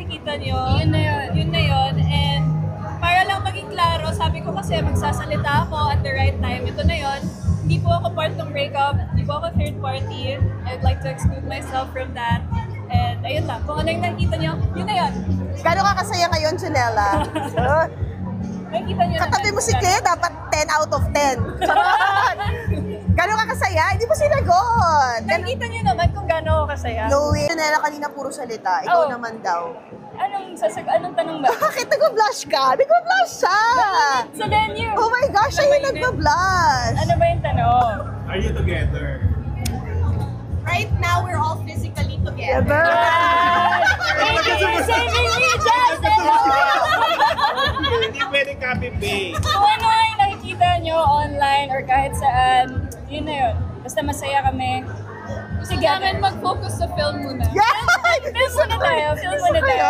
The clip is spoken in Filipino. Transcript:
nakikita nyo, Yun na yun. Yun na yun. And para lang maging klaro, sabi ko kasi magsasalita ako at the right time. Ito na yun. Hindi po ako part ng breakup. Hindi po ako third party. I'd like to exclude myself from that. And ayun lang. Kung ano yung nakikita nyo, yun na yun. Gano'n ka kasaya ngayon, Junella? Nakikita nyo Katabi naman mo si kung Kay, dapat 10 out of 10. Charot! Gano'n ka kasaya? Hindi mo sinagot. Nakikita nyo naman kung gaano ako kasaya. No way. Junella kanina puro salita. Ikaw Oh. naman daw. Anong tanong ba? Bakit nag-blush ka? Nag-blush siya! So then you. Oh my gosh, siya yung nag-blush. Ano ba yung tanong? Are you together? Right now, we're all physically together. Ever? Thank you for saving me, Justin! Hindi pwede copy-paste. Kung ano ay nakikita nyo online or kahit saan, yun na yun. Basta masaya kami. Gusto namin mag-focus sa film muna. Yeah! Film muna tayo, film muna tayo.